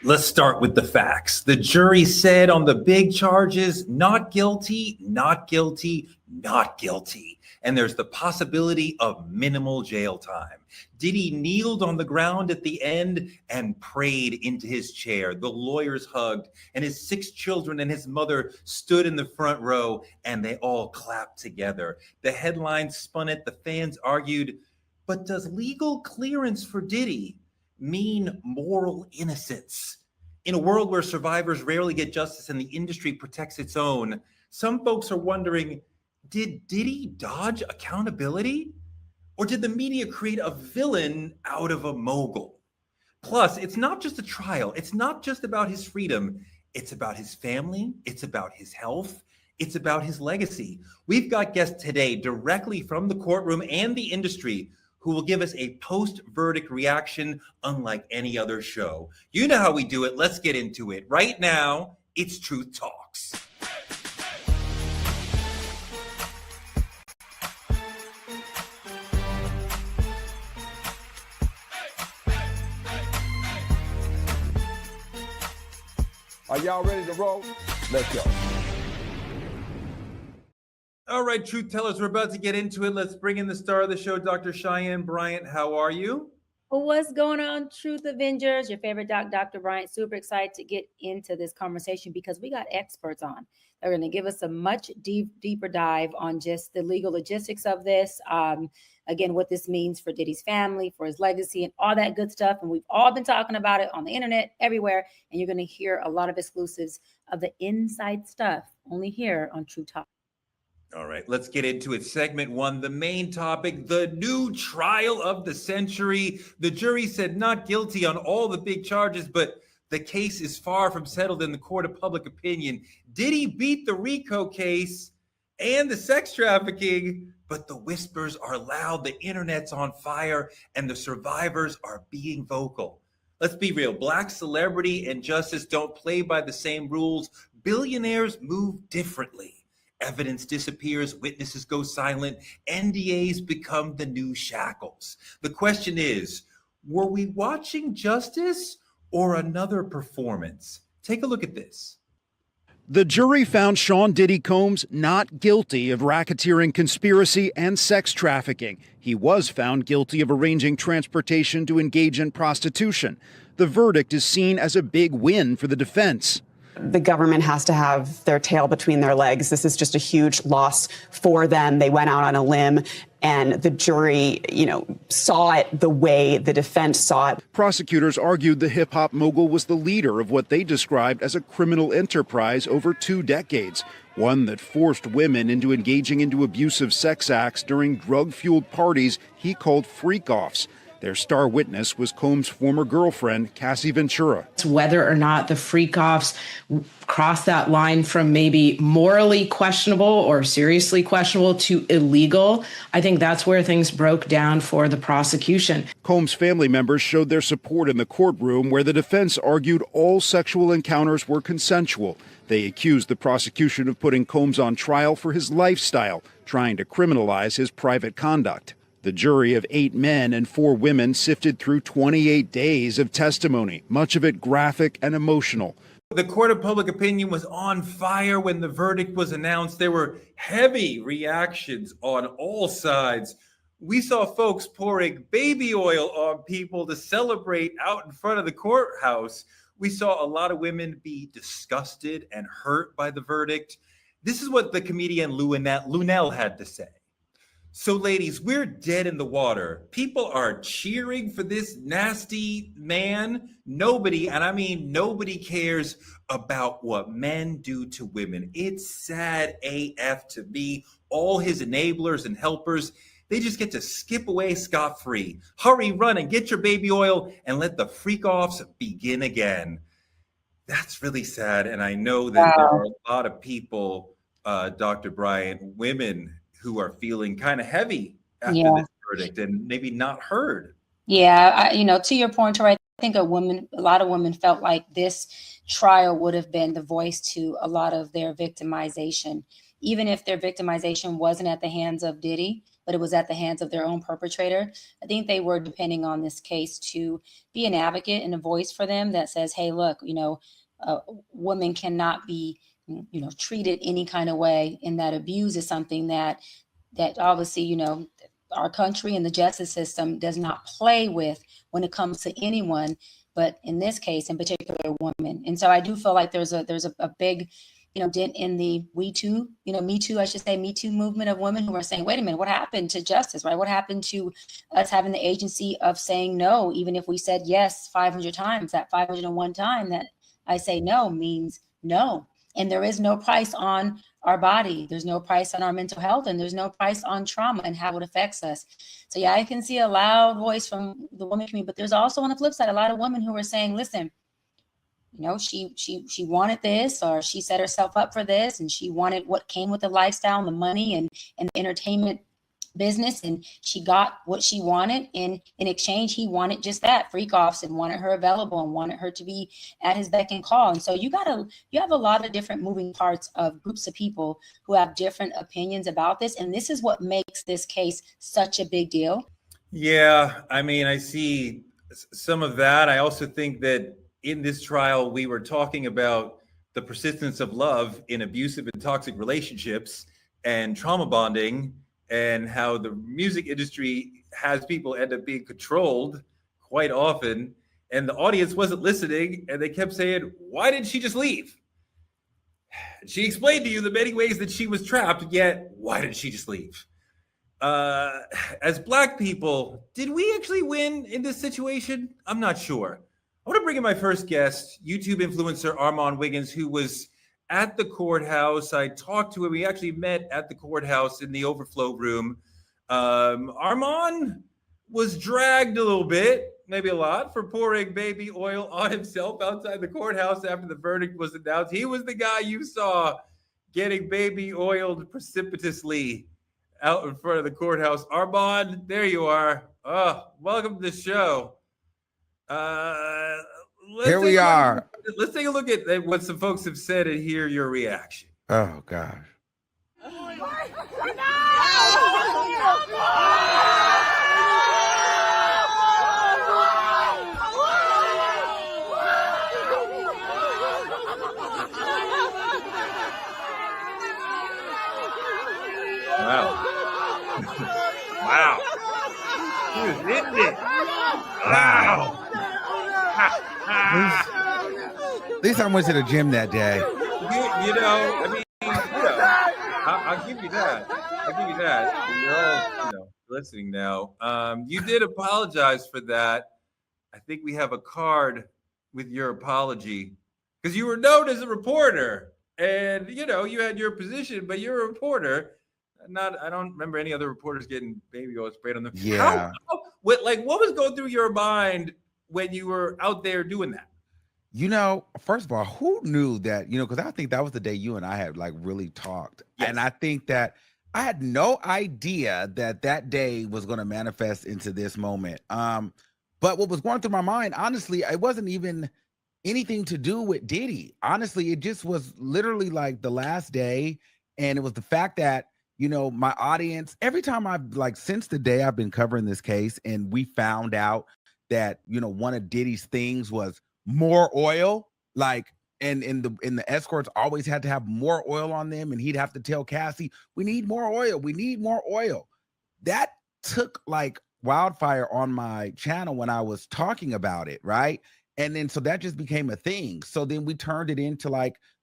let's start with the facts. The jury said on the big charges, not guilty, not guilty, not guilty. And there's the possibility of minimal jail time. Diddy kneeled on the ground at the end and prayed into his chair. The lawyers hugged, and his 6 children and his mother stood in the front row, and they all clapped together. The headlines spun it, the fans argued, but does legal clearance for Diddy mean moral innocence? In a world where survivors rarely get justice and the industry protects its own, some folks are wondering, did Diddy dodge accountability? Or did the media create a villain out of a mogul? Plus, it's not just a trial. It's not just about his freedom. It's about his family. It's about his health. It's about his legacy. We've got guests today directly from the courtroom and the industry who will give us a post-verdict reaction unlike any other show. You know how we do it. Let's get into it. Right now, it's Truth Talks. Are y'all ready to roll? Let's go. All right, truth tellers, we're about to get into it. Let's bring in the star of the show, Dr. Cheyenne Bryant. How are you? What's going on, Truth Avengers? Your favorite doc, Dr. Bryant. Super excited to get into this conversation because we got experts on. They're going to give us a much deeper dive on just the legal logistics of this. Again, what this means for Diddy's family, for his legacy, and all that good stuff. And we've all been talking about it on the internet, everywhere. And you're going to hear a lot of exclusives of the inside stuff only here on True Talk. All right, let's get into it. Segment 1, the main topic, the new trial of the century. The jury said not guilty on all the big charges, but the case is far from settled in the court of public opinion. Diddy beat the RICO case and the sex trafficking, but the whispers are loud, the internet's on fire, and the survivors are being vocal. Let's be real. Black celebrity and justice don't play by the same rules. Billionaires move differently. Evidence disappears, witnesses go silent, NDAs become the new shackles. The question is, were we watching justice or another performance? Take a look at this. The jury found Sean Diddy Combs not guilty of racketeering conspiracy and sex trafficking. He was found guilty of arranging transportation to engage in prostitution. The verdict is seen as a big win for the defense. The government has to have their tail between their legs. This is just a huge loss for them. They went out on a limb, and the jury, saw it the way the defense saw it. Prosecutors argued the hip-hop mogul was the leader of what they described as a criminal enterprise over 2 decades, one that forced women into engaging into abusive sex acts during drug-fueled parties he called freak-offs. Their star witness was Combs' former girlfriend, Cassie Ventura. Whether or not the freak-offs cross that line from maybe morally questionable or seriously questionable to illegal, I think that's where things broke down for the prosecution. Combs' family members showed their support in the courtroom, where the defense argued all sexual encounters were consensual. They accused the prosecution of putting Combs on trial for his lifestyle, trying to criminalize his private conduct. The jury of 8 men and 4 women sifted through 28 days of testimony, much of it graphic and emotional. The court of public opinion was on fire when the verdict was announced. There were heavy reactions on all sides. We saw folks pouring baby oil on people to celebrate out in front of the courthouse. We saw a lot of women be disgusted and hurt by the verdict. This is what the comedian Lunel had to say. So, ladies, we're dead in the water. People are cheering for this nasty man. Nobody, and I mean nobody, cares about what men do to women. It's sad AF to me. All his enablers and helpers, they just get to skip away scot-free. Hurry, run, and get your baby oil and let the freak-offs begin again. That's really sad, and I know that there are a lot of people, Dr. Bryant, women who are feeling kind of heavy after this verdict and maybe not heard. Yeah, to your point, Tori, I think a lot of women felt like this trial would have been the voice to a lot of their victimization, even if their victimization wasn't at the hands of Diddy, but it was at the hands of their own perpetrator. I think they were depending on this case to be an advocate and a voice for them that says, hey, look, women cannot be, treated any kind of way, and that abuse is something that obviously, our country and the justice system does not play with when it comes to anyone, but in this case, in particular, women. And so I do feel like there's a big, dent in the Me Too movement of women who are saying, wait a minute, what happened to justice, right? What happened to us having the agency of saying no, even if we said yes 500 times, that 501 time that I say no means no. And there is no price on our body. There's no price on our mental health, and there's no price on trauma and how it affects us. So yeah, I can see a loud voice from the women community, but there's also on the flip side, a lot of women who are saying, listen, she wanted this, or she set herself up for this, and she wanted what came with the lifestyle and the money and the entertainment business, and she got what she wanted. And in exchange, he wanted just that, freak offs, and wanted her available and wanted her to be at his beck and call. And so you have a lot of different moving parts of groups of people who have different opinions about this. And this is what makes this case such a big deal. Yeah, I mean, I see some of that. I also think that in this trial, we were talking about the persistence of love in abusive and toxic relationships and trauma bonding, and how the music industry has people end up being controlled quite often. And the audience wasn't listening, and they kept saying, why didn't she just leave? She explained to you the many ways that she was trapped, yet why didn't she just leave? As Black people, did we actually win in this situation? I'm not sure. I want to bring in my first guest, YouTube influencer Armon Wiggins, who was at the courthouse. I talked to him. We actually met at the courthouse in the overflow room. Armon was dragged a little bit, maybe a lot, for pouring baby oil on himself outside the courthouse after the verdict was announced. He was the guy you saw getting baby oiled precipitously out in front of the courthouse. Armon, there you are. Oh, welcome to the show. Here we are. Let's take a look at what some folks have said and hear your reaction. Oh, gosh. Wow. Wow. He was hitting it. Wow. At least I went to the gym that day. I'll give you that. You're all, listening now. You did apologize for that. I think we have a card with your apology, because you were known as a reporter, and you had your position, but you're a reporter. I don't remember any other reporters getting baby oil sprayed on them. Yeah. What was going through your mind when you were out there doing that? First of all, who knew that, because I think that was the day you and I had really talked. Yes. And I think that I had no idea that day was going to manifest into this moment. But what was going through my mind, honestly, it wasn't even anything to do with Diddy. Honestly, it just was literally like the last day. And it was the fact that, my audience, every time since the day I've been covering this case, and we found out that, one of Diddy's things was more oil, and the escorts always had to have more oil on them, and he'd have to tell Cassie, we need more oil. That took wildfire on my channel when I was talking about it, right? And then so that just became a thing. So then we turned it into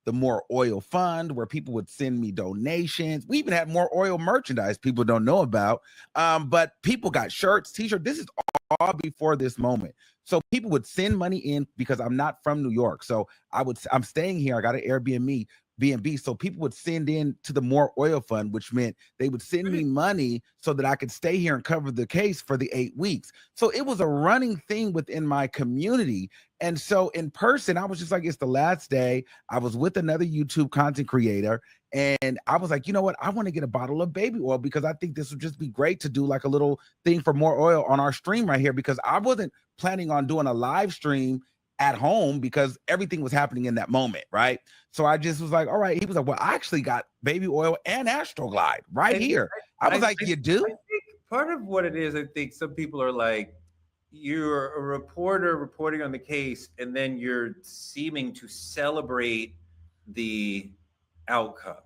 the More Oil Fund, where people would send me donations. We even had more oil merchandise people don't know about. But people got shirts, t-shirts. This is all before this moment. So people would send money in, because I'm not from New York. So I'm staying here. I got an Airbnb. So people would send in to the More Oil Fund, which meant they would send me money so that I could stay here and cover the case for the 8 weeks. So it was a running thing within my community. And so in person, I was just it's the last day. I was with another YouTube content creator, and I was like, you know what? I want to get a bottle of baby oil, because I think this would just be great to do a little thing for More Oil on our stream right here, because I wasn't planning on doing a live stream at home because everything was happening in that moment, right? So I just was like, all right. He was like, well, I actually got baby oil and Astroglide right here. I was like, you do? part of what it is, I think some people are like, you're a reporter reporting on the case, and then you're seeming to celebrate the outcome.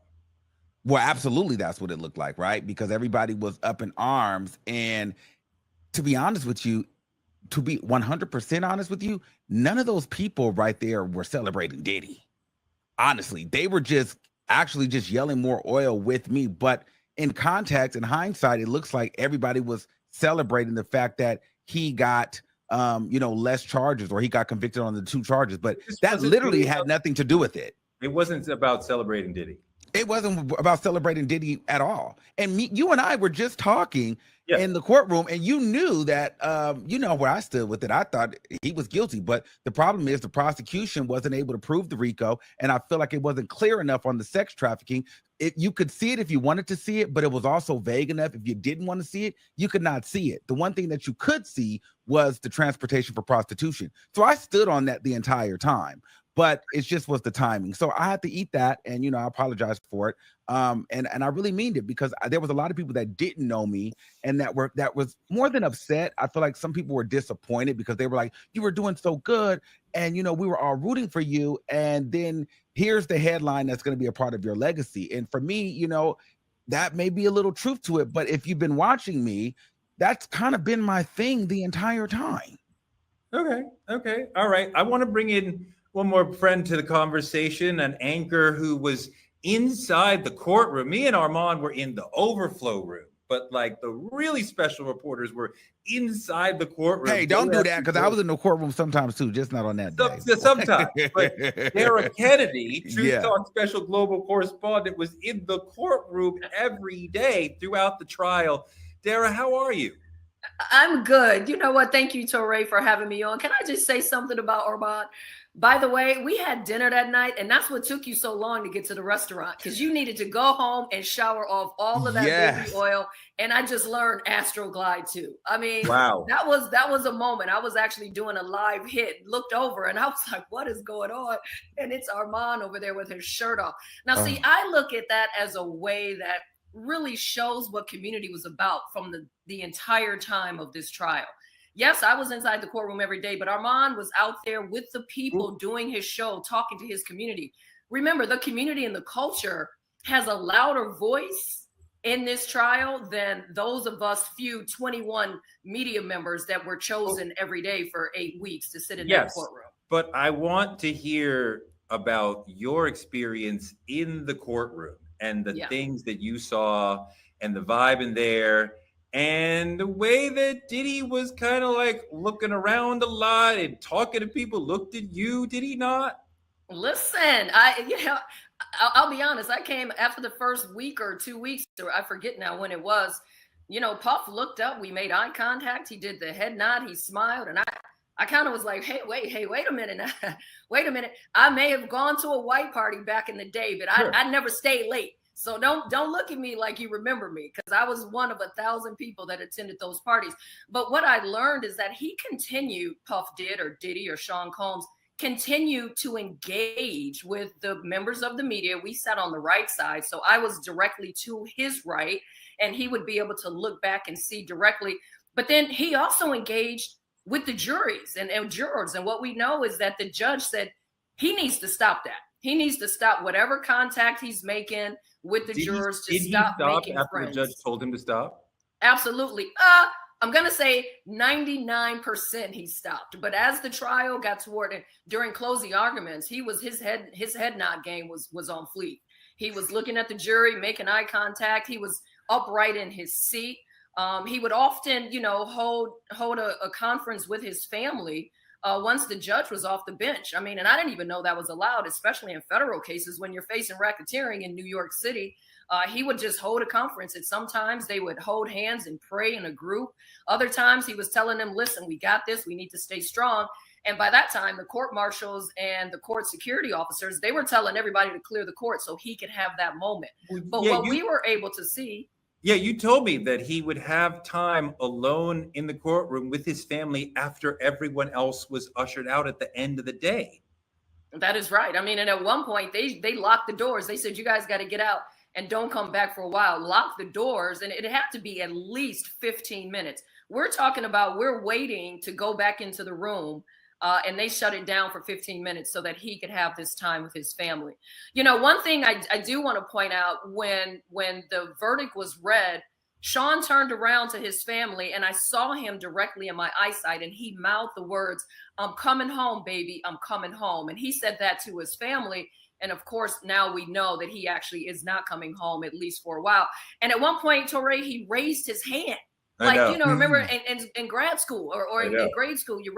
Well, absolutely, that's what it looked like, right? Because everybody was up in arms. And to be honest with you, to be 100% honest with you, none of those people right there were celebrating Diddy. Honestly, they were just actually just yelling more oil with me. But in context, in hindsight, it looks like everybody was celebrating the fact that he got less charges, or he got convicted on the 2 charges. But that literally had nothing to do with it. It wasn't about celebrating Diddy. It wasn't about celebrating Diddy at all. And you and I were just talking in the courtroom, and you knew that, where I stood with it. I thought he was guilty, but the problem is the prosecution wasn't able to prove the RICO, and I feel like it wasn't clear enough on the sex trafficking. You could see it if you wanted to see it, but it was also vague enough. If you didn't want to see it, you could not see it. The one thing that you could see was the transportation for prostitution. So I stood on that the entire time. But it just was the timing. So I had to eat that, and I apologize for it. And I really meaned it, because there was a lot of people that didn't know me, and that was more than upset. I feel like some people were disappointed, because they were like, you were doing so good, and we were all rooting for you, and then here's the headline that's going to be a part of your legacy. And for me, that may be a little truth to it, but if you've been watching me, that's kind of been my thing the entire time. Okay. All right. I want to bring in one more friend to the conversation, an anchor who was inside the courtroom. Me and Armon were in the overflow room, but like the really special reporters were inside the courtroom. Hey, don't do that, because I was in the courtroom sometimes too, just not on that day. Sometimes. But Dara Kennedy, Truth Talk special global correspondent, was in the courtroom every day throughout the trial. Dara, how are you? I'm good. You know what? Thank you, Torre, for having me on. Can I just say something about Armon? By the way, we had dinner that night, and that's what took you so long to get to the restaurant, because you needed to go home and shower off all of that baby oil. And I just learned Astroglide too. I mean, wow, that was a moment. I was actually doing a live hit, looked over, and I was like, what is going on? And it's Armon over there with his shirt off. Now, see, I look at that as a way that really shows what community was about from the entire time of this trial. Yes, I was inside the courtroom every day, but Armon was out there with the people doing his show, talking to his community. Remember, the community and the culture has a louder voice in this trial than those of us few 21 media members that were chosen every day for 8 weeks to sit in that courtroom. But I want to hear about your experience in the courtroom and the things that you saw and the vibe in there. And the way that Diddy was kind of like looking around a lot and talking to people, looked at you, did he not? Listen, I'll be honest. I came after the first week or 2 weeks, or I forget now when it was. Puff looked up, we made eye contact. He did the head nod, he smiled, and I kind of was like, hey, wait a minute. Wait a minute. I may have gone to a white party back in the day, but I never stayed late. So don't look at me like you remember me, because I was one of 1,000 people that attended those parties. But what I learned is that he continued, Puff did, or Diddy or Sean Combs, continued to engage with the members of the media. We sat on the right side, so I was directly to his right, and he would be able to look back and see directly. But then he also engaged with the juries and jurors. And what we know is that the judge said he needs to stop that. He needs to stop whatever contact he's making with the jurors to stop making after friends. The judge told him to stop? Absolutely. I'm going to say 99% he stopped. But as the trial got toward it, during closing arguments, his head nod game was on fleek. He was looking at the jury, making eye contact. He was upright in his seat. He would often, hold a conference with his family once the judge was off the bench. I mean, and I didn't even know that was allowed, especially in federal cases when you're facing racketeering in New York City. He would just hold a conference, and sometimes they would hold hands and pray in a group. Other times he was telling them, listen, we got this. We need to stay strong. And by that time, the court marshals and the court security officers, they were telling everybody to clear the court so he could have that moment. But what we were able to see. Yeah, you told me that he would have time alone in the courtroom with his family after everyone else was ushered out at the end of the day. That is right. I mean, and at one point they locked the doors. They said, you guys got to get out. and don't come back for a while. Lock the doors, and it had to be at least 15 minutes. We're talking about we're waiting to go back into the room, and they shut it down for 15 minutes so that he could have this time with his family. You know, one thing I do want to point out, when the verdict was read, Sean turned around to his family, and I saw him directly in my eyesight, and he mouthed the words, "I'm coming home, baby, I'm coming home." And he said that to his family. And of course, now we know that he actually is not coming home, at least for a while. And at one point, Touré, he raised his hand. Like, you know, remember in grad school or in grade school, he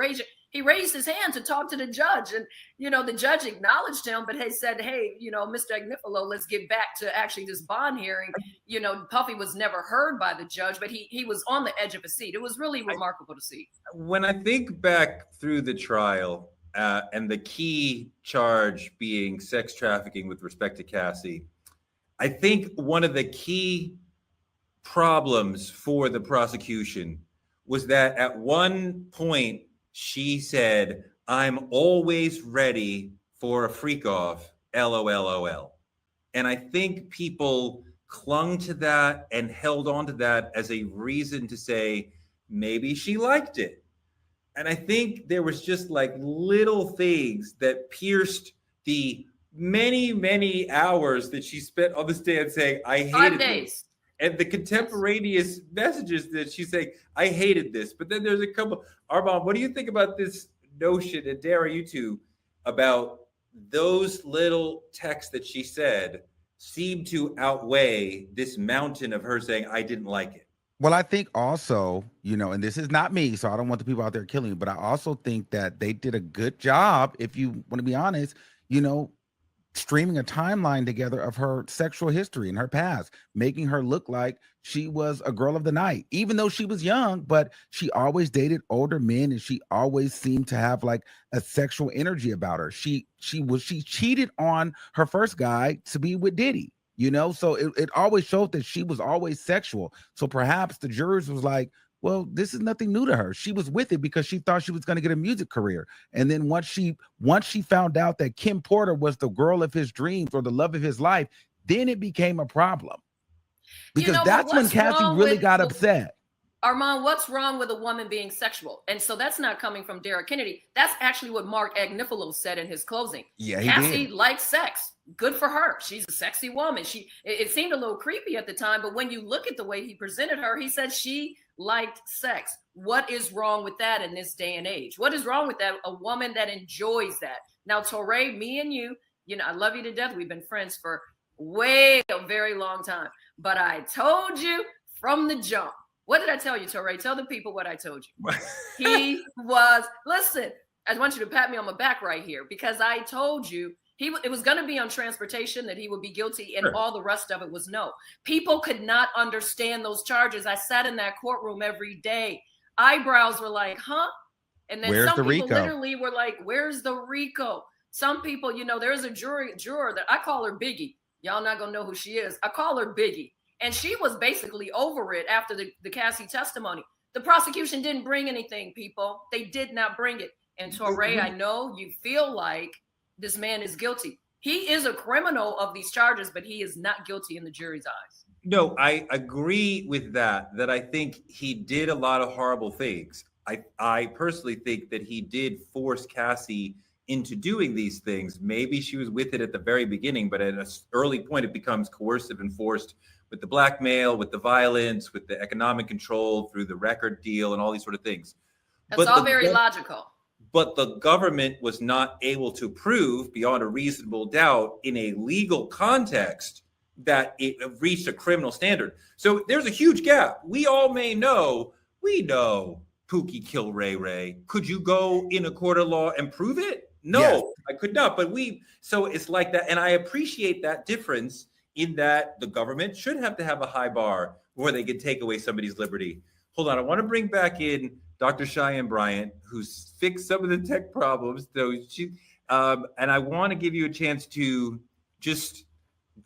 raised his hand to talk to the judge. And, you know, the judge acknowledged him, but he said, hey, you know, Mr. Agnifilo, let's get back to actually this bond hearing. You know, Puffy was never heard by the judge, but he was on the edge of his seat. It was really remarkable to see. When I think back through the trial, and the key charge being sex trafficking with respect to Cassie, I think one of the key problems for the prosecution was that at one point she said, "I'm always ready for a freak off, LOL." And I think people clung to that and held on to that as a reason to say maybe she liked it. And I think there was just like little things that pierced the many, many hours that she spent on the stand saying, I hated 5 days. this. And the contemporaneous messages that she's saying, I hated this. But then there's a couple. Armon, what do you think about this notion, and dare you two, about those little texts that she said seemed to outweigh this mountain of her saying, I didn't like it? Well, I think also, you know, and this is not me, so I don't want the people out there killing me, but I also think that they did a good job, if you want to be honest, you know, streaming a timeline together of her sexual history and her past, making her look like she was a girl of the night, even though she was young, but she always dated older men, and she always seemed to have like a sexual energy about her. She cheated on her first guy to be with Diddy. You know, so it always showed that she was always sexual. So perhaps the jurors was like, well, this is nothing new to her. She was with it because she thought she was going to get a music career. And then once she found out that Kim Porter was the girl of his dreams or the love of his life, then it became a problem. Because you know, that's when Cassie really got upset. Armon, what's wrong with a woman being sexual? And so that's not coming from Derek Kennedy. That's actually what Mark Agnifilo said in his closing. Yeah, he Cassie did. likes sex. Good for her. She's a sexy woman. It seemed a little creepy at the time, but when you look at the way he presented her, he said she liked sex. What is wrong with that in this day and age? What is wrong with that? A woman that enjoys that. Now, Touré, me and you know, I love you to death. We've been friends for a very long time. But I told you from the jump. What did I tell you, Touré? Tell the people what I told you. Listen, I want you to pat me on my back right here, because I told you it was going to be on transportation that he would be guilty, and all the rest of it was no. People could not understand those charges. I sat in that courtroom every day. Eyebrows were like, huh? And then Where's some the people RICO? literally were like, where's the RICO? Some people, you know, there's a juror that I call her Biggie. Y'all not going to know who she is. I call her Biggie. And she was basically over it after the Cassie testimony. The prosecution didn't bring anything, people. They did not bring it. And Touré, I know you feel like this man is guilty. He is a criminal of these charges, but he is not guilty in the jury's eyes. No, I agree with that I think he did a lot of horrible things. I personally think that he did force Cassie into doing these things. Maybe she was with it at the very beginning, but at an early point, it becomes coercive and forced, with the blackmail, with the violence, with the economic control through the record deal and all these sort of things. That's all very logical. But the government was not able to prove beyond a reasonable doubt in a legal context that it reached a criminal standard. So there's a huge gap. We all may know, we know Pookie killed Ray Ray. Could you go in a court of law and prove it? No, yes. I could not. But so it's like that. And I appreciate that difference, in that the government should have to have a high bar where they can take away somebody's liberty. Hold on, I want to bring back in Dr. Cheyenne Bryant, who's fixed some of the tech problems. So and I want to give you a chance to just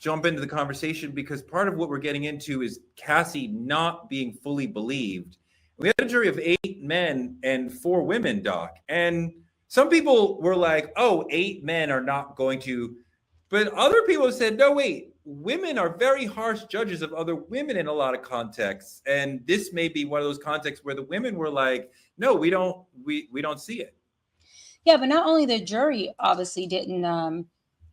jump into the conversation, because part of what we're getting into is Cassie not being fully believed. We had a jury of 8 men and 4 women, Doc. And some people were like, oh, 8 men are not going to. But other people have said, no, wait, women are very harsh judges of other women in a lot of contexts. And this may be one of those contexts where the women were like, no, we don't see it. Yeah, but not only the jury obviously didn't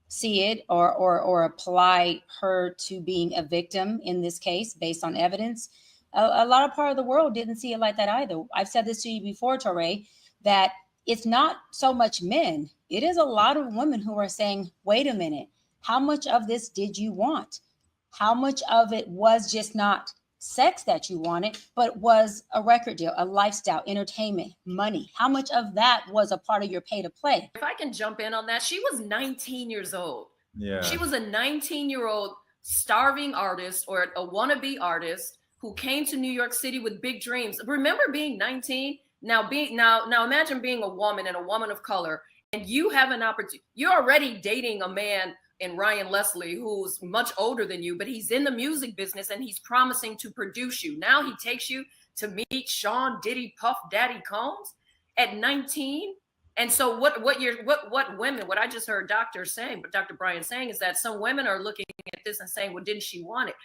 see it or apply her to being a victim in this case based on evidence. A lot of part of the world didn't see it like that either. I've said this to you before, Touré, that it's not so much men. It is a lot of women who are saying, wait a minute, how much of this did you want? How much of it was just not sex that you wanted, but was a record deal, a lifestyle, entertainment, money? How much of that was a part of your pay to play? If I can jump in on that, she was 19 years old. Yeah. She was a 19-year-old starving artist or a wannabe artist who came to New York City with big dreams. Remember being 19? Now imagine being a woman and a woman of color, and you have an opportunity. You're already dating a man in Ryan Leslie who's much older than you, but he's in the music business and he's promising to produce you. Now he takes you to meet Sean Diddy Puff Daddy Combs at 19. And so what I just heard Dr. Brian saying is that some women are looking at this and saying, well, didn't she want it?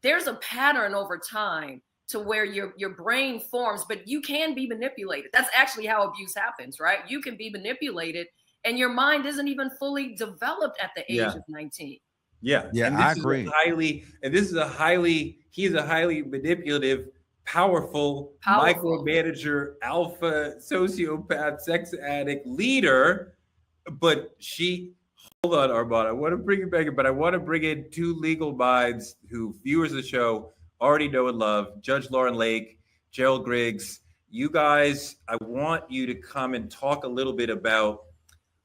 There's a pattern over time to where your brain forms, but you can be manipulated. That's actually how abuse happens, right? You can be manipulated and your mind isn't even fully developed at the age of 19. Yeah. Yeah, I agree. He's a highly manipulative, powerful micromanager, alpha, sociopath, sex addict, leader. But hold on, Armon. I want to bring it back in, but I want to bring in two legal minds who viewers of the show already know and love, Judge Lauren Lake, Gerald Griggs. You guys, I want you to come and talk a little bit about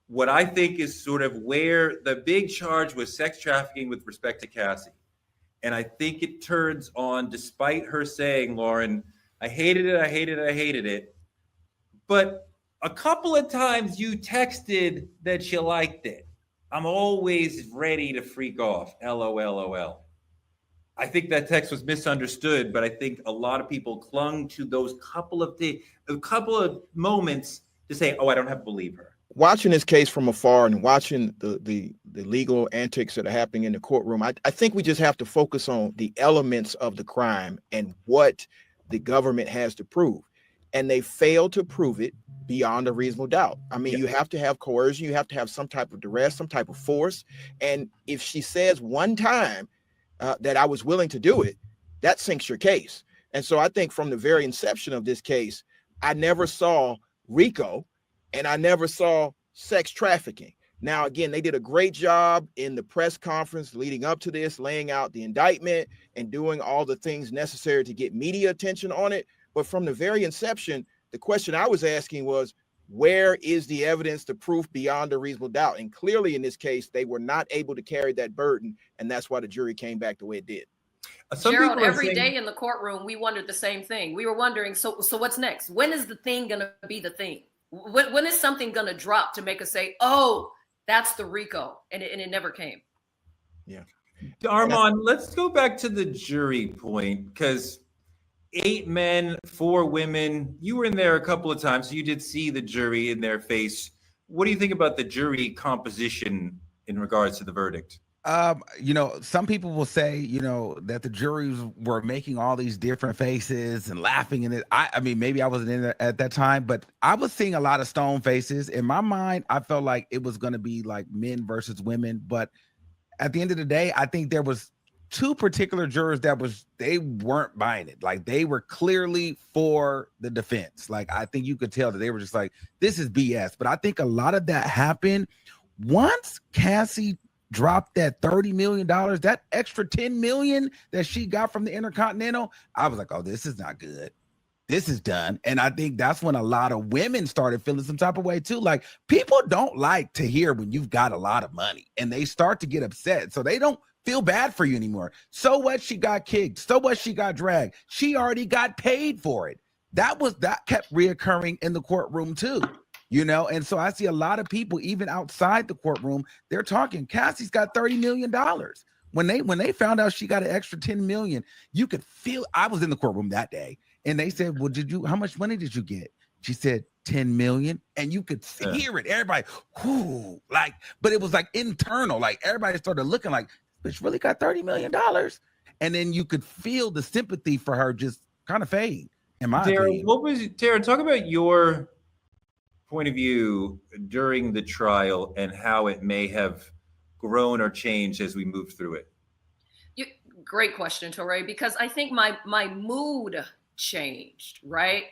what I think is sort of where the big charge was sex trafficking with respect to Cassie. And I think it turns on, despite her saying, Lauren, I hated it. But a couple of times you texted that you liked it. I'm always ready to freak off. LOL. I think that text was misunderstood, but I think a lot of people clung to those couple of moments to say, oh, I don't have to believe her. Watching this case from afar and watching the legal antics that are happening in the courtroom, I think we just have to focus on the elements of the crime and what the government has to prove. And they failed to prove it beyond a reasonable doubt. I mean, you have to have coercion, you have to have some type of duress, some type of force. And if she says one time that I was willing to do it, that sinks your case. And so I think from the very inception of this case, I never saw RICO and I never saw sex trafficking. Now, again, they did a great job in the press conference leading up to this, laying out the indictment and doing all the things necessary to get media attention on it. But from the very inception, the question I was asking was, where is the evidence, the proof beyond a reasonable doubt? And clearly in this case, they were not able to carry that burden. And that's why the jury came back the way it did. Gerald, every day in the courtroom, we wondered the same thing. We were wondering, so what's next? When is the thing going to be the thing? When is something going to drop to make us say, oh, that's the RICO? And it never came. Yeah. Armon, let's go back to the jury point, because 8 men, 4 women, you were in there a couple of times. So you did see the jury in their face. What do you think about the jury composition in regards to the verdict? Some people will say, that the juries were making all these different faces and laughing. And I mean, maybe I wasn't in there at that time, but I was seeing a lot of stone faces. In my mind, I felt like it was going to be like men versus women. But at the end of the day, I think there was 2 particular jurors they weren't buying it. Like, they were clearly for the defense. Like, I think you could tell that they were just like, this is BS. But I think a lot of that happened once Cassie dropped that $30 million, that extra $10 million that she got from the Intercontinental. I was like, oh, this is not good. This is done. And I think that's when a lot of women started feeling some type of way too. Like, people don't like to hear when you've got a lot of money, and they start to get upset. So they don't feel bad for you anymore. So what? She got kicked. So what? She got dragged. She already got paid for it. That kept reoccurring in the courtroom too. And so I see a lot of people, even outside the courtroom, they're talking, Cassie's got $30 million. When they found out she got an extra $10 million, you could feel. I was in the courtroom that day, and they said, well, how much money did you get? She said $10 million, and you could hear it. Everybody, but it was like internal. Like, everybody started looking like, bitch really got $30 million. And then you could feel the sympathy for her just kind of fade, in my opinion. Tara, talk about your point of view during the trial and how it may have grown or changed as we move through it. Great question, Torre, because I think my mood changed, right?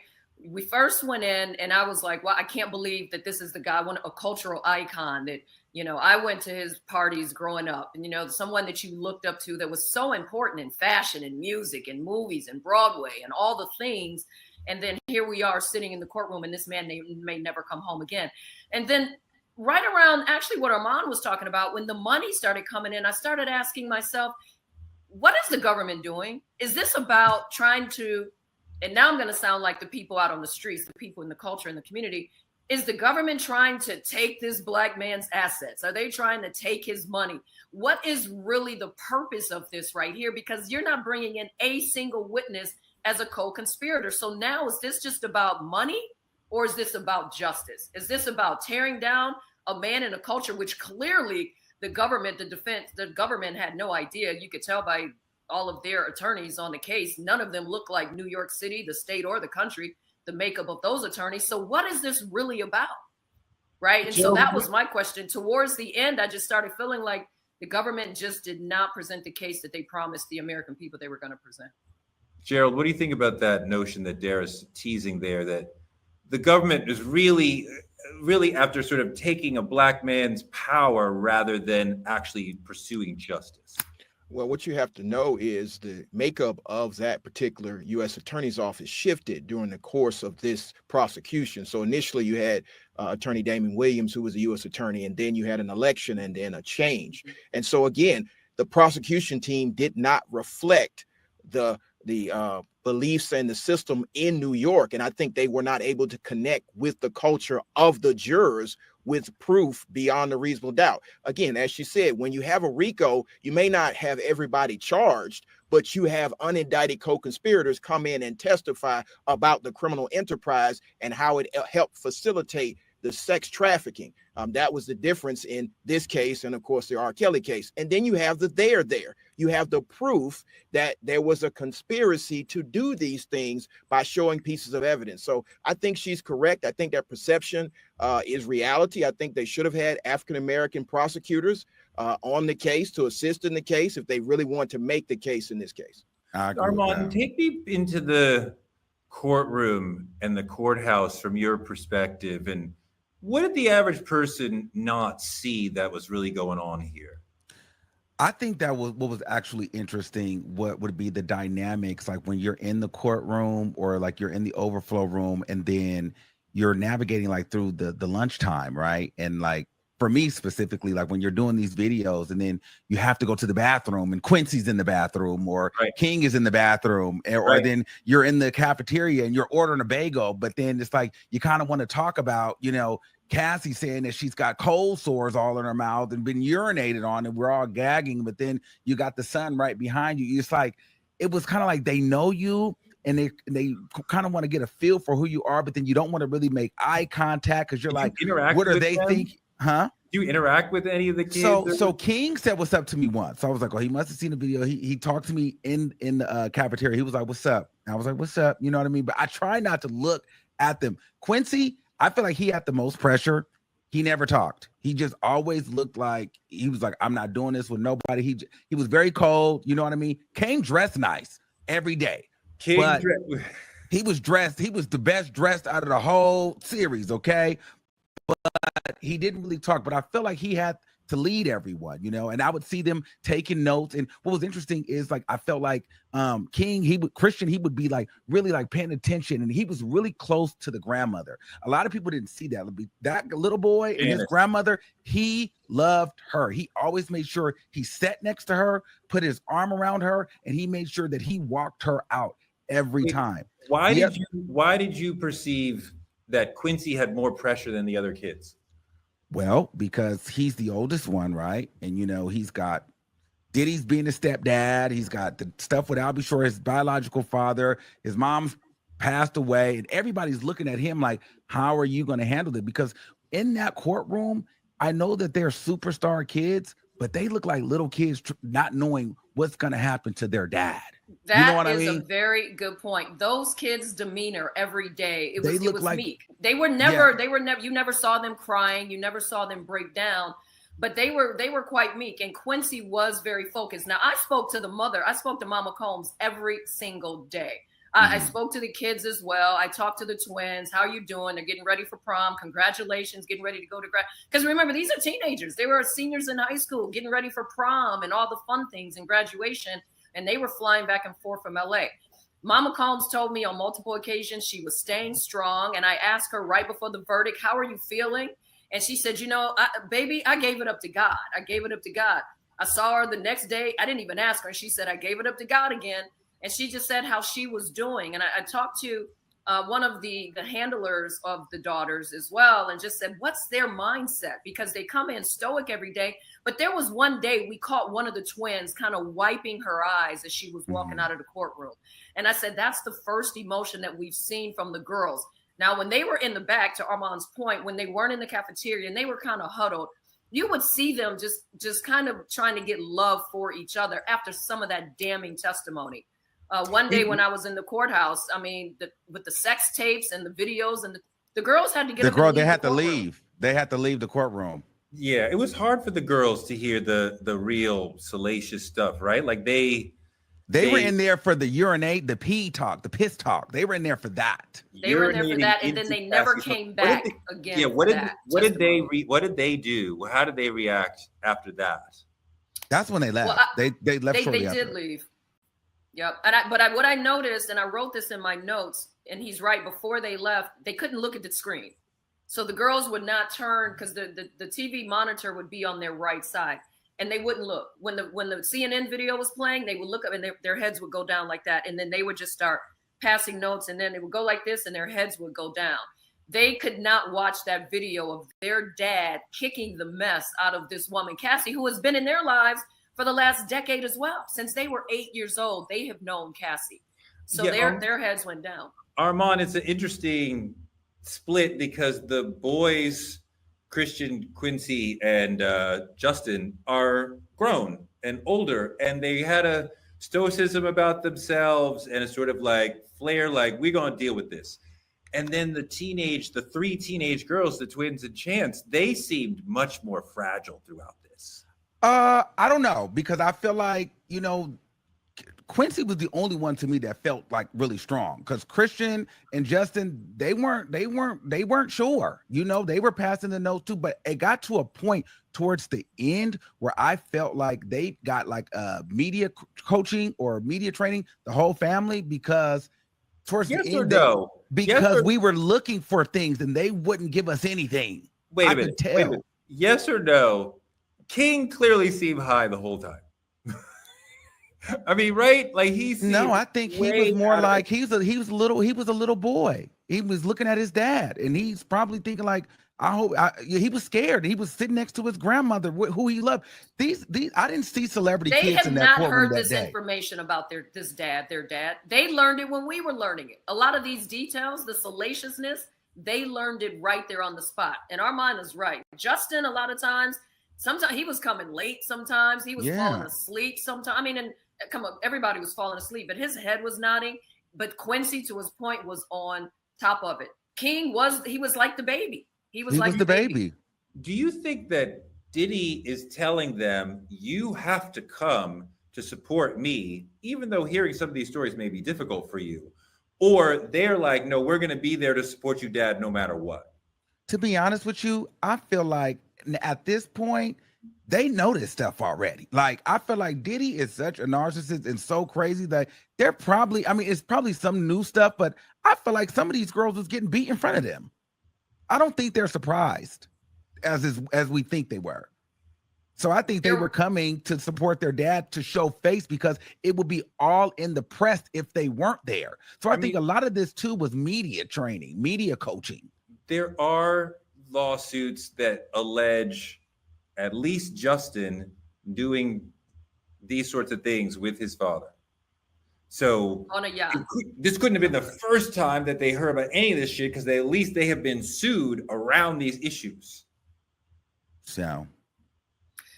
We first went in and I was like, well, I can't believe that this is the guy, a cultural icon that, I went to his parties growing up, and, someone that you looked up to that was so important in fashion and music and movies and Broadway and all the things. And then here we are sitting in the courtroom and this man may never come home again. And then right around actually what Armon was talking about, when the money started coming in, I started asking myself, what is the government doing? Is this about trying to, and now I'm going to sound like the people out on the streets, the people in the culture, in the community, is the government trying to take this Black man's assets? Are they trying to take his money? What is really the purpose of this right here? Because you're not bringing in a single witness as a co-conspirator. So now is this just about money, or is this about justice? Is this about tearing down a man in a culture which clearly the government, the government had no idea? You could tell by all of their attorneys on the case, none of them look like New York City, the state, or the country, the makeup of those attorneys. So what is this really about? Right. And so that was my question. Towards the end, I just started feeling like the government just did not present the case that they promised the American people they were going to present. Gerald, what do you think about that notion that Dara's teasing there, that the government is really after sort of taking a Black man's power rather than actually pursuing justice? Well, what you have to know is the makeup of that particular U.S. Attorney's Office shifted during the course of this prosecution. So initially you had Attorney Damon Williams, who was a U.S. attorney, and then you had an election and then a change. And so again, the prosecution team did not reflect the beliefs and the system in New York. And I think they were not able to connect with the culture of the jurors with proof beyond a reasonable doubt. Again, as she said, when you have a RICO, you may not have everybody charged, but you have unindicted co-conspirators come in and testify about the criminal enterprise and how it helped facilitate the sex trafficking. That was the difference in this case and, of course, the R. Kelly case. And then you have there. You have the proof that there was a conspiracy to do these things by showing pieces of evidence. So I think she's correct. I think that perception is reality. I think they should have had African-American prosecutors on the case to assist in the case if they really want to make the case in this case. Armon, take me into the courtroom and the courthouse from your perspective, and what did the average person not see that was really going on here? I think that was what was actually interesting. What would be the dynamics, like when you're in the courtroom or like you're in the overflow room and then you're navigating like through the lunchtime, right? And like for me specifically, like when you're doing these videos and then you have to go to the bathroom and Quincy's in the bathroom or King is in the bathroom, or then you're in the cafeteria and you're ordering a bagel, but then it's like you kind of want to talk about, Cassie saying that she's got cold sores all in her mouth and been urinated on and we're all gagging, but then you got the son right behind you. It's like, it was kind of like they know you and they kind of want to get a feel for who you are, but then you don't want to really make eye contact because you're like, what are they thinking? Huh? Do you interact with any of the kids? So King said what's up to me once. I was like, oh, he must have seen the video. He talked to me in the cafeteria. He was like, what's up? And I was like, what's up? You know what I mean? But I try not to look at them. Quincy, I feel like he had the most pressure. He never talked. He just always looked like he was like, I'm not doing this with nobody. He was very cold. You know what I mean? Came dressed nice every day. He was dressed. He was the best dressed out of the whole series. Okay. But he didn't really talk, but I feel like he had to lead everyone, and I would see them taking notes. And what was interesting is like, I felt like King, Christian, he would be like really like paying attention. And he was really close to the grandmother. A lot of people didn't see that. That little boy and his grandmother, he loved her. He always made sure he sat next to her, put his arm around her, and he made sure that he walked her out every time. Why did you perceive that Quincy had more pressure than the other kids? Well, because he's the oldest one, right? And, he's got Diddy's being a stepdad. He's got the stuff with Albie Shore, his biological father. His mom's passed away. And everybody's looking at him like, how are you going to handle it? Because in that courtroom, I know that they're superstar kids, but they look like little kids not knowing what's going to happen to their dad. That you know what is I mean? a very good point. Those kids' demeanor every day, it was like, meek. They were never, you never saw them crying. You never saw them break down, but they were quite meek. And Quincy was very focused. Now, I spoke to the mother. I spoke to Mama Combs every single day. I spoke to the kids as well. I talked to the twins. How are you doing? They're getting ready for prom. Congratulations, getting ready to go to grad. Because remember, these are teenagers. They were seniors in high school, getting ready for prom and all the fun things and graduation. And they were flying back and forth from LA. Mama Combs told me on multiple occasions she was staying strong. And I asked her right before the verdict, how are you feeling? And she said, baby, I gave it up to God. I gave it up to God. I saw her the next day. I didn't even ask her. She said, I gave it up to God again. And she just said how she was doing. And I talked to one of the handlers of the daughters as well and just said, what's their mindset? Because they come in stoic every day. But there was one day we caught one of the twins kind of wiping her eyes as she was walking out of the courtroom. And I said, that's the first emotion that we've seen from the girls. Now, when they were in the back, to Armon's point, when they weren't in the cafeteria and they were kind of huddled, you would see them just kind of trying to get love for each other after some of that damning testimony. One day when I was in the courthouse, I mean, with the sex tapes and the videos and the girls had to get they had to leave. They had to leave the courtroom. Yeah, it was hard for the girls to hear the real salacious stuff, right? Like they were in there for the urinate, the pee talk, the piss talk. They were in there for that. They were in there for that, and then they never came back again. Yeah, what did they do? How did they react after that? That's when they left. Well, they left. They did leave. Yep. But what I noticed, and I wrote this in my notes, and he's right, before they left, they couldn't look at the screen. So the girls would not turn because the TV monitor would be on their right side, and they wouldn't look. When the CNN video was playing, they would look up and their heads would go down like that. And then they would just start passing notes, and then it would go like this and their heads would go down. They could not watch that video of their dad kicking the mess out of this woman, Cassie, who has been in their lives for the last decade as well. Since they were 8 years old, they have known Cassie. So their heads went down. Armon, it's an interesting split because the boys, Christian, Quincy, and Justin, are grown and older, and they had a stoicism about themselves and a sort of like flair, like we're going to deal with this. And then the three teenage girls, the twins and Chance, they seemed much more fragile throughout this. I don't know, because I feel like, Quincy was the only one to me that felt like really strong, because Christian and Justin, they weren't sure, they were passing the notes too, but it got to a point towards the end where I felt like they got like media coaching or media training, the whole family, because towards the end, because we were looking for things and they wouldn't give us anything. Wait a minute. Yes or no? King clearly seemed high the whole time. I mean, right? Like I think he was more like he was a little boy. He was looking at his dad, and he's probably thinking like, he was scared. He was sitting next to his grandmother, who he loved. These I didn't see celebrity kids in that courtroom that day. They have not heard this information about their dad. They learned it when we were learning it. A lot of these details, the salaciousness, they learned it right there on the spot. And Armon is right. Justin, a lot of times, sometimes he was coming late. Sometimes he was falling asleep. Sometimes, I mean, and come on, everybody was falling asleep, but his head was nodding. But Quincy, to his point, was on top of it. King was like the baby. He was the baby. Do you think that Diddy is telling them, you have to come to support me, even though hearing some of these stories may be difficult for you? Or they're like, no, we're going to be there to support you, Dad, no matter what? To be honest with you, I feel like at this point, they know this stuff already. Like, I feel like Diddy is such a narcissist and so crazy that they're probably, it's probably some new stuff, but I feel like some of these girls was getting beat in front of them. I don't think they're surprised as we think they were. So I think they were coming to support their dad, to show face, because it would be all in the press if they weren't there. So I think a lot of this too was media training, media coaching. There are lawsuits that allege at least Justin doing these sorts of things with his father. So on a yacht. This couldn't have been the first time that they heard about any of this shit, because at least they have been sued around these issues. So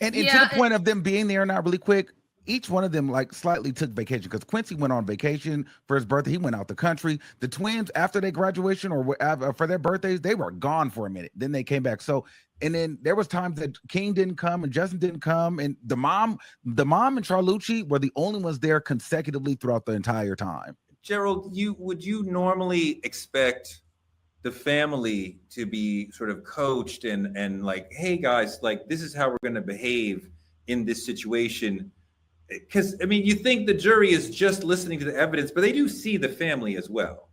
And to the point of them being there, not really quick, each one of them like slightly took vacation, because Quincy went on vacation for his birthday. He went out the country. The twins, after their graduation or for their birthdays, they were gone for a minute. Then they came back. So, and then there was times that King didn't come and Justin didn't come, and the mom and Charlucci were the only ones there consecutively throughout the entire time. Gerald, would you normally expect the family to be sort of coached and like, hey guys, like this is how we're going to behave in this situation? Because I mean, you think the jury is just listening to the evidence, but they do see the family as well.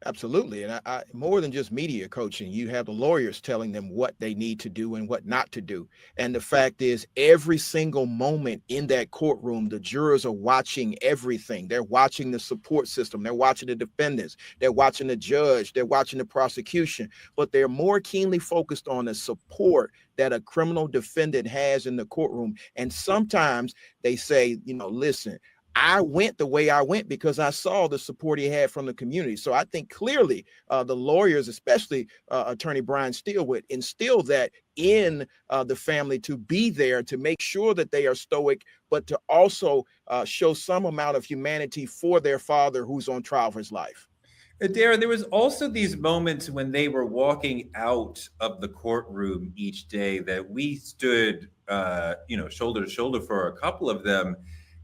Absolutely. And I more than just media coaching, you have the lawyers telling them what they need to do and what not to do. And the fact is, every single moment in that courtroom, the jurors are watching everything. They're watching the support system. They're watching the defendants. They're watching the judge. They're watching the prosecution. But they're more keenly focused on the support that a criminal defendant has in the courtroom. And sometimes they say, listen, I went the way I went because I saw the support he had from the community. So I think clearly the lawyers, especially Attorney Brian Steele, would instill that in the family to be there to make sure that they are stoic, but to also show some amount of humanity for their father who's on trial for his life. Darren, there was also these moments when they were walking out of the courtroom each day that we stood, shoulder to shoulder for a couple of them.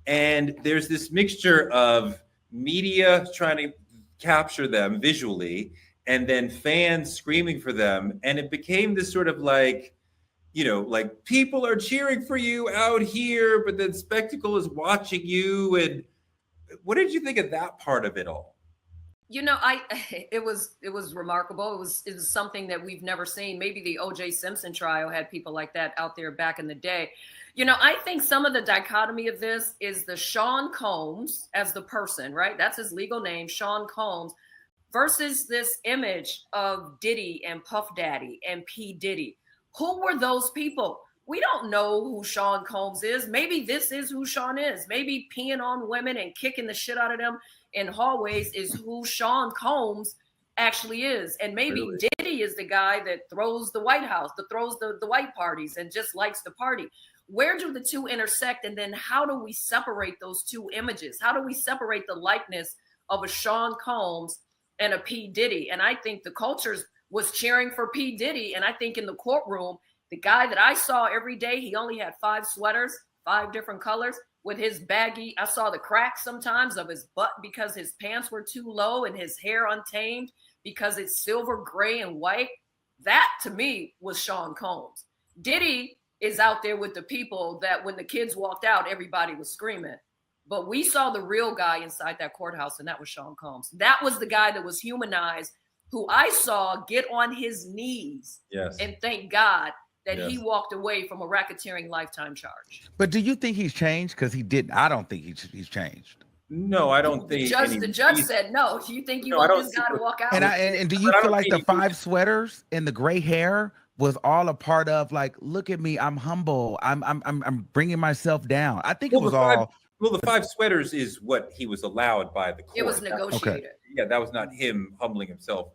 And there's this mixture of media trying to capture them visually and then fans screaming for them. And it became this sort of like, like people are cheering for you out here, but then Spectacle is watching you. And what did you think of that part of it all? It was remarkable. It was something that we've never seen. Maybe the O.J. Simpson trial had people like that out there back in the day. I think some of the dichotomy of this is the Sean Combs as the person, right? That's his legal name, Sean Combs, versus this image of Diddy and Puff Daddy and P. Diddy. Who were those people? We don't know who Sean Combs is. Maybe this is who Sean is. Maybe peeing on women and kicking the shit out of them in hallways is who Sean Combs actually is. And maybe really? Diddy is the guy that throws the White House, that throws the white parties and just likes to party. Where do the two intersect? And then how do we separate those two images? How do we separate the likeness of a Sean Combs and a P. Diddy? And I think the culture was cheering for P. Diddy. And I think in the courtroom, the guy that I saw every day, he only had 5 sweaters, 5 different colors with his baggy. I saw the cracks sometimes of his butt because his pants were too low and his hair untamed because it's silver, gray, and white. That to me was Sean Combs. Diddy is out there with the people that when the kids walked out, everybody was screaming. But we saw the real guy inside that courthouse, and that was Sean Combs. That was the guy that was humanized, who I saw get on his knees and thank God that he walked away from a racketeering lifetime charge. But do you think he's changed? Because he didn't. I don't think he's changed. No, I don't think. The judge said no. Do you think you want this guy to walk out? And do you feel like the 5 sweaters and the gray hair was all a part of like, look at me, I'm humble, I'm bringing myself down? I think it was all. Well, the 5 sweaters is what he was allowed by the court. It was negotiated. Okay. Yeah, that was not him humbling himself.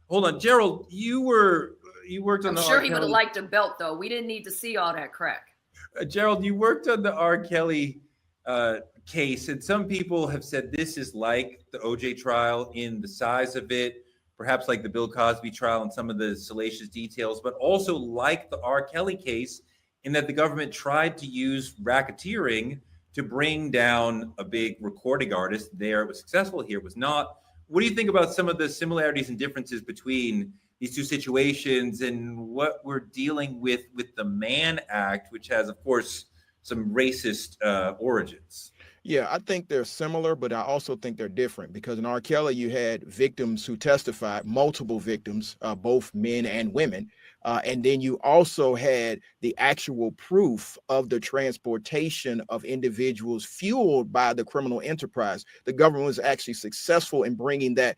Hold on, Gerald, you worked on I'm sure he would have liked a belt, though. We didn't need to see all that crack. Gerald, you worked on the R. Kelly case, and some people have said this is like the OJ trial in the size of it, perhaps like the Bill Cosby trial and some of the salacious details, but also like the R. Kelly case in that the government tried to use racketeering to bring down a big recording artist. There, it was successful. Here, it was not. What do you think about some of the similarities and differences between these two situations and what we're dealing with the Mann Act, which has, of course, some racist origins? Yeah, I think they're similar, but I also think they're different because in R. Kelly, you had victims who testified, multiple victims, both men and women. And then you also had the actual proof of the transportation of individuals fueled by the criminal enterprise. The government was actually successful in bringing that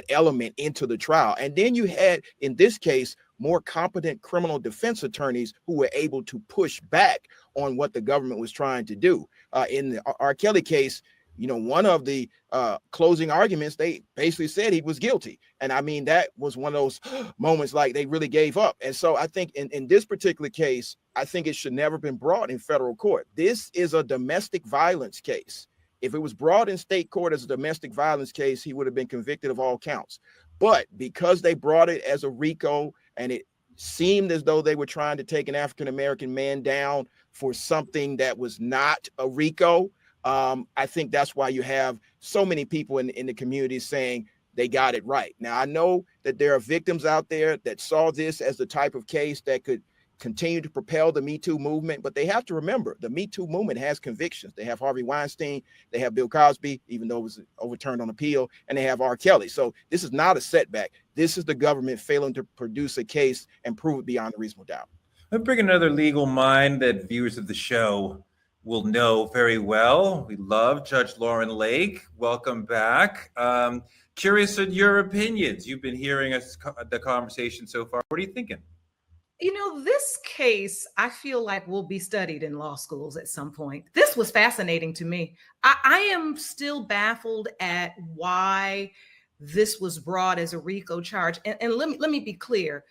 element into the trial. And then you had, in this case, more competent criminal defense attorneys who were able to push back on what the government was trying to do. In the R. Kelly case, one of the closing arguments, they basically said he was guilty. And I mean, that was one of those moments like they really gave up. And so I think in this particular case, I think it should never have been brought in federal court. This is a domestic violence case. If it was brought in state court as a domestic violence case, he would have been convicted of all counts. But because they brought it as a RICO, and it seemed as though they were trying to take an African-American man down for something that was not a RICO, I think that's why you have so many people in the community saying they got it right. Now, I know that there are victims out there that saw this as the type of case that could continue to propel the Me Too movement, but they have to remember the Me Too movement has convictions. They have Harvey Weinstein, they have Bill Cosby, even though it was overturned on appeal, and they have R. Kelly. So this is not a setback. This is the government failing to produce a case and prove it beyond a reasonable doubt. Let me bring another legal mind that viewers of the show will know very well. We love Judge Lauren Lake. Welcome back. Curious of your opinions. You've been hearing the conversation so far. What are you thinking? This case, I feel like will be studied in law schools at some point. This was fascinating to me. I am still baffled at why this was brought as a RICO charge. And let me be clear.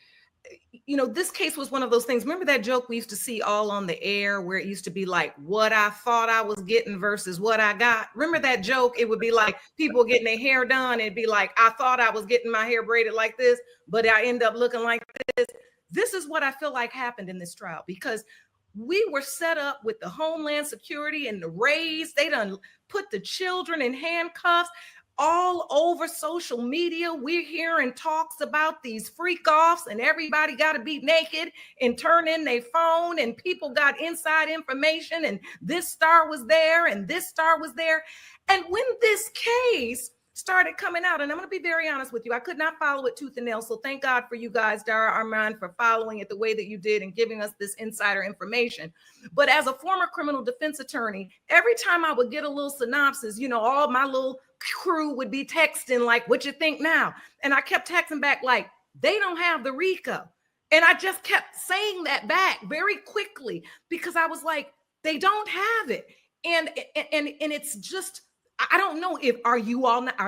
This case was one of those things. Remember that joke we used to see all on the air where it used to be like what I thought I was getting versus what I got? Remember that joke? It would be like people getting their hair done. It'd be like, I thought I was getting my hair braided like this, but I end up looking like this. This is what I feel like happened in this trial, because we were set up with the Homeland Security and the Rays. They done put the children in handcuffs all over social media. We're hearing talks about these freak offs and everybody got to be naked and turn in their phone, and people got inside information, and this star was there and this star was there. And when this case started coming out, and I'm going to be very honest with you, I could not follow it tooth and nail. So thank God for you guys, Dara, Armon, for following it the way that you did and giving us this insider information. But as a former criminal defense attorney, every time I would get a little synopsis, all my little crew would be texting like, what you think now? And I kept texting back like, they don't have the RICO. And I just kept saying that back very quickly because I was like, they don't have it. And it's just, I don't know if are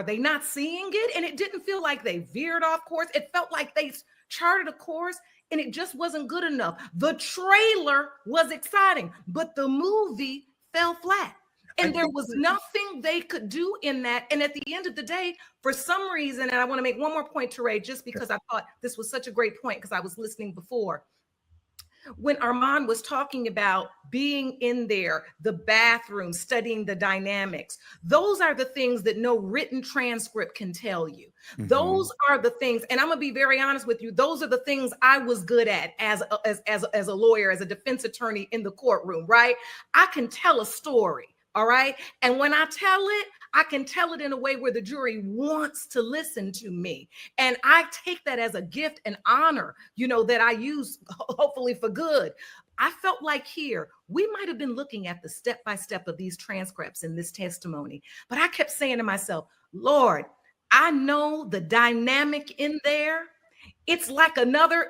they not seeing it? And it didn't feel like they veered off course. It felt like they charted a course and it just wasn't good enough. The trailer was exciting, but the movie fell flat. And there was nothing they could do in that. And at the end of the day, for some reason, and I want to make one more point, Teray, just because I thought this was such a great point because I was listening before. When Armon was talking about being in there, the bathroom, studying the dynamics, those are the things that no written transcript can tell you. Mm-hmm. Those are the things, and I'm gonna be very honest with you, those are the things I was good at as a lawyer, as a defense attorney in the courtroom, right? I can tell a story. All right. And when I tell it, I can tell it in a way where the jury wants to listen to me. And I take that as a gift and honor, that I use hopefully for good. I felt like here, we might have been looking at the step-by-step of these transcripts in this testimony, but I kept saying to myself, Lord, I know the dynamic in there. It's like another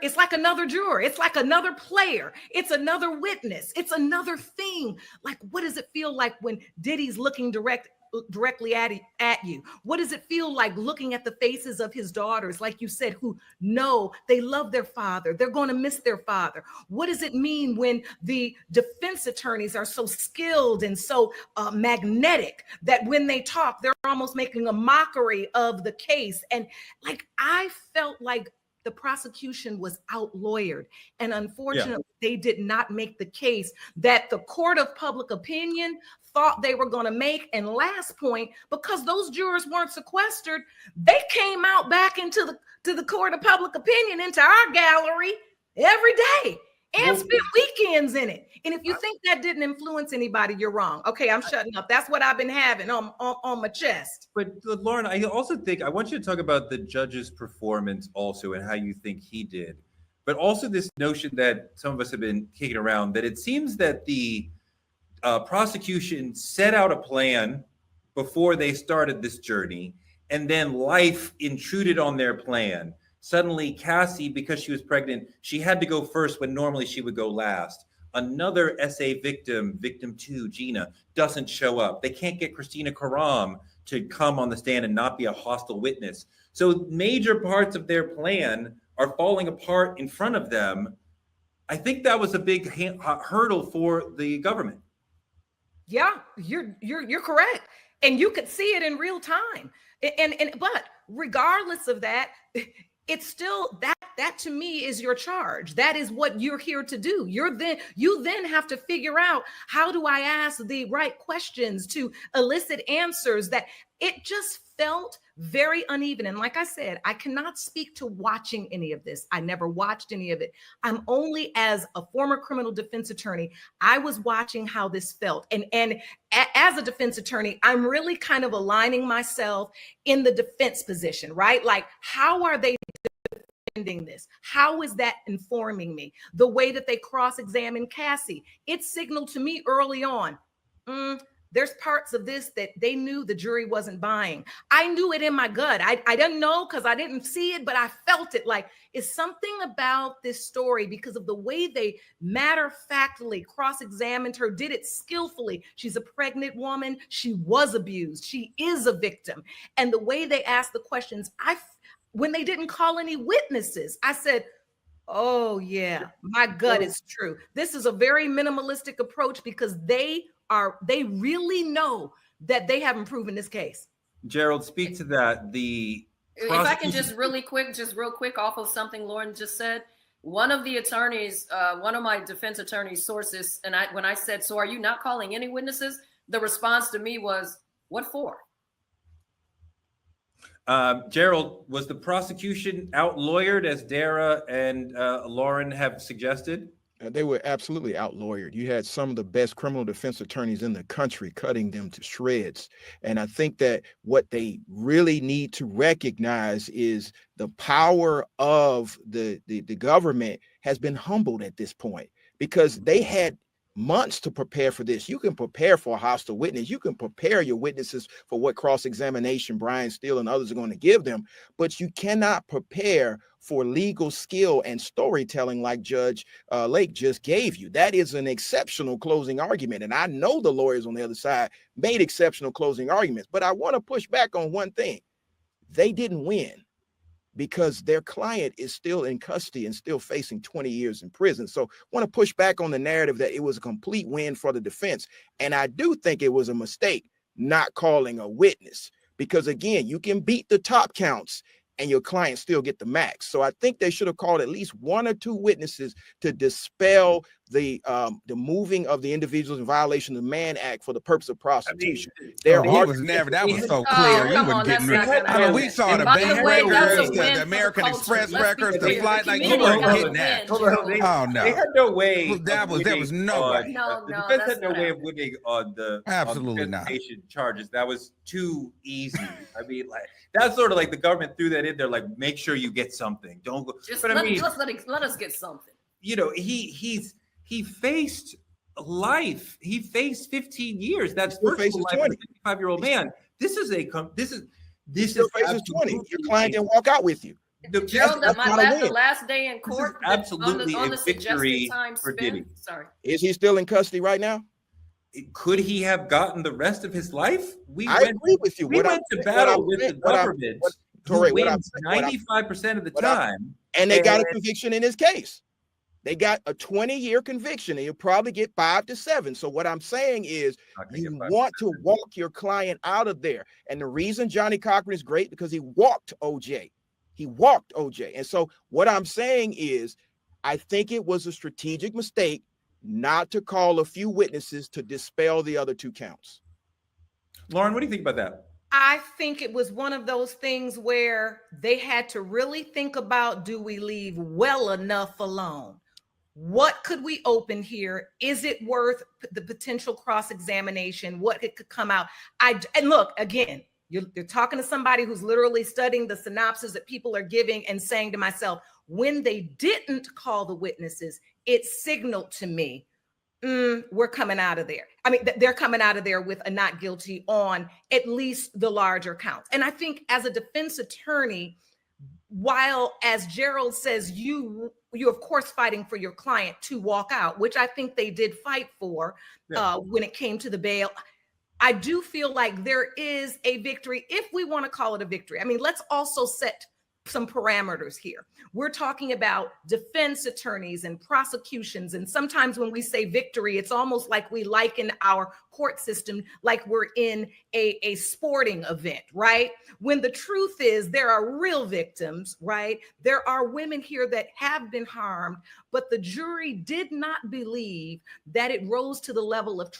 juror. It's like another player. It's another witness. It's another thing. Like, what does it feel like when Diddy's looking directly at you? What does it feel like looking at the faces of his daughters, like you said, who know they love their father? They're going to miss their father. What does it mean when the defense attorneys are so skilled and so magnetic that when they talk, they're almost making a mockery of the case? And like, I felt like the prosecution was out-lawyered. And unfortunately, they did not make the case that the court of public opinion thought they were going to make. And last point, because those jurors weren't sequestered, they came out back into the court of public opinion, into our gallery every day and spent weekends in it. And if you think that didn't influence anybody, you're wrong. Okay, I'm shutting up. That's what I've been having on my chest. But Lauren, I also think I want you to talk about the judge's performance also and how you think he did. But also this notion that some of us have been kicking around, that it seems that the prosecution set out a plan before they started this journey, and then life intruded on their plan. Suddenly, Cassie, because she was pregnant, she had to go first when normally she would go last. Another SA victim, victim 2, Gina, doesn't show up. They can't get Christina Karam to come on the stand and not be a hostile witness. So major parts of their plan are falling apart in front of them. I think that was a big hurdle for the government. Yeah, you're correct. And you could see it in real time. But regardless of that, it's still that to me is your charge. That is what you're here to do. You then have to figure out, how do I ask the right questions to elicit answers? That it just felt very uneven. And like I said, I cannot speak to watching any of this. I never watched any of it. I'm only, as a former criminal defense attorney, I was watching how this felt. And as a defense attorney, I'm really kind of aligning myself in the defense position, right? Like, how are they defending this? How is that informing me? The way that they cross-examined Cassie, it signaled to me early on, there's parts of this that they knew the jury wasn't buying. I knew it in my gut. I didn't know because I didn't see it, but I felt it. Like, it's something about this story because of the way they matter-of-factly cross-examined her, did it skillfully. She's a pregnant woman. She was abused. She is a victim. And the way they asked the questions, when they didn't call any witnesses, I said, oh yeah, my gut is true. This is a very minimalistic approach because they really know that they haven't proven this case. Gerald, speak to that. If I can just real quick off of something Lauren just said, one of the attorneys, one of my defense attorney's sources, and when I said, so are you not calling any witnesses? The response to me was, what for? Gerald, was the prosecution out-lawyered, as Dara and Lauren have suggested? They were absolutely out-lawyered. You had some of the best criminal defense attorneys in the country cutting them to shreds. And I think that what they really need to recognize is the power of the government has been humbled at this point, because they had months to prepare for this. You can prepare for a hostile witness. You can prepare your witnesses for what cross-examination Brian Steele and others are going to give them, but you cannot prepare for legal skill and storytelling like Judge Lake just gave you. That is an exceptional closing argument. And I know the lawyers on the other side made exceptional closing arguments, but I want to push back on one thing. They didn't win because their client is still in custody and still facing 20 years in prison. So I want to push back on the narrative that it was a complete win for the defense. And I do think it was a mistake not calling a witness, because again, you can beat the top counts and your client still get the max. So I think they should have called at least one or two witnesses to dispel the moving of the individuals in violation of the Mann Act for the purpose of prosecution. That was so clear. We were getting rid. We saw the bank records, the American Express records, the flight, like you weren't getting that. Oh no, they had no way. There was no way. The defense had no way of winning on the absolutely not charges. That was too easy. I mean, like, that's sort of like the government threw that in there, like, make sure you get something. Don't go. Just but let us get something. You know, he faced life. He faced 15 years. That's faces 20. 55-year-old man. This is faces 20. Your client didn't walk out with you. Gerald, the last day in court, absolutely on the a victory time for Diddy. Sorry. Is he still in custody right now? Could he have gotten the rest of his life? I agree with you. We went to battle with the government. Torrey, 95% of the time. And they got a conviction in his case. They got a 20-year conviction, and you'll probably get 5 to 7. So what I'm saying is you want to walk your client out of there. And the reason Johnny Cochran is great, because he walked OJ. He walked OJ. And so what I'm saying is I think it was a strategic mistake not to call a few witnesses to dispel the other 2 counts. Lauren, what do you think about that? I think it was one of those things where they had to really think about, do we leave well enough alone? What could we open here? Is it worth the potential cross-examination? What could come out? And look, again, you're talking to somebody who's literally studying the synopsis that people are giving and saying to myself, when they didn't call the witnesses, it signaled to me, we're coming out of there. I mean, they're coming out of there with a not guilty on at least the larger counts. And I think as a defense attorney, while, as Gerald says, you you're of course fighting for your client to walk out, which I think they did fight for when it came to the bail. I do feel like there is a victory, if we want to call it a victory. I mean, let's also set some parameters here. We're talking about defense attorneys and prosecutions. And sometimes when we say victory, it's almost like we liken our court system like we're in a sporting event, right? When the truth is there are real victims, right? There are women here that have been harmed, but the jury did not believe that it rose to the level of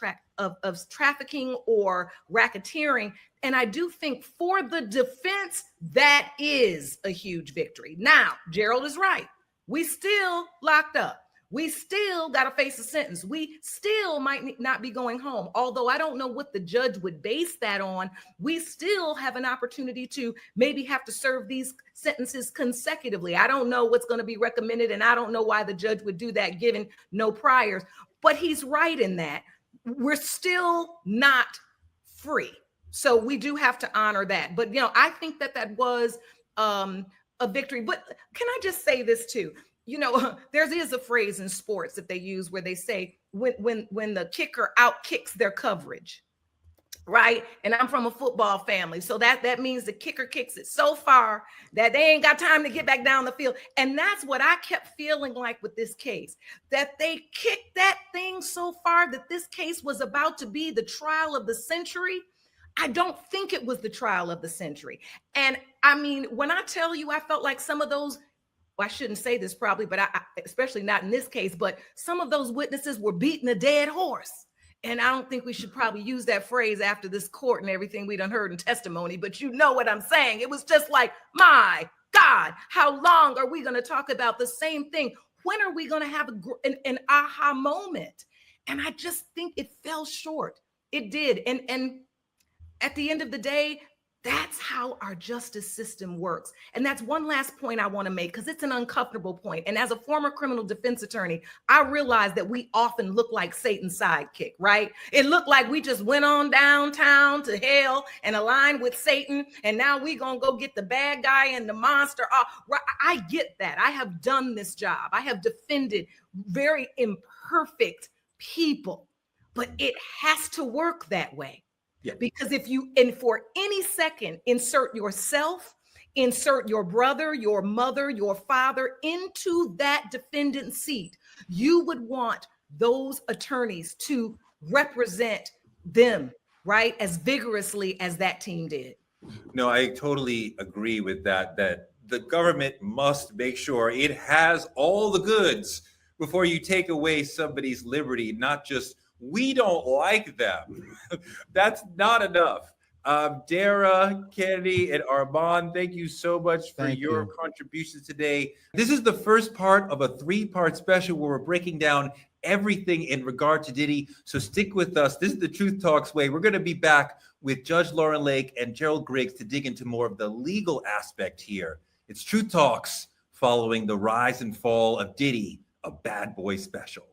trafficking or racketeering. And I do think for the defense, that is a huge victory. Now, Gerald is right. We still locked up. We still got to face a sentence. We still might not be going home. Although I don't know what the judge would base that on. We still have an opportunity to maybe have to serve these sentences consecutively. I don't know what's going to be recommended, and I don't know why the judge would do that given no priors. But he's right in that. We're still not free. So we do have to honor that. But, I think that was a victory. But can I just say this too? There is a phrase in sports that they use where they say when the kicker outkicks their coverage, right? And I'm from a football family. So that means the kicker kicks it so far that they ain't got time to get back down the field. And that's what I kept feeling like with this case, that they kicked that thing so far that this case was about to be the trial of the century. I don't think it was the trial of the century. And I mean, when I tell you, I felt like some of those, I shouldn't say this probably, but I especially not in this case, but some of those witnesses were beating a dead horse. And I don't think we should probably use that phrase after this court and everything we done heard in testimony, but you know what I'm saying. It was just like, my God, how long are we going to talk about the same thing? When are we going to have an aha moment? And I just think it fell short. It did. And at the end of the day, that's how our justice system works. And that's one last point I want to make, because it's an uncomfortable point. And as a former criminal defense attorney, I realize that we often look like Satan's sidekick, right? It looked like we just went on downtown to hell and aligned with Satan. And now we going to go get the bad guy and the monster. I get that. I have done this job. I have defended very imperfect people, but it has to work that way. Yeah. Because if you, and for any second, insert yourself, insert your brother, your mother, your father into that defendant seat, you would want those attorneys to represent them, right, as vigorously as that team did. No, I totally agree with that the government must make sure it has all the goods before you take away somebody's liberty, not just we don't like them. That's not enough. Dara, Kennedy, and Armon, thank you so much for your contributions today. This is the first part of a 3-part special where we're breaking down everything in regard to Diddy. So stick with us. This is the Truth Talks way. We're going to be back with Judge Lauren Lake and Gerald Griggs to dig into more of the legal aspect here. It's Truth Talks following the rise and fall of Diddy, a bad boy special.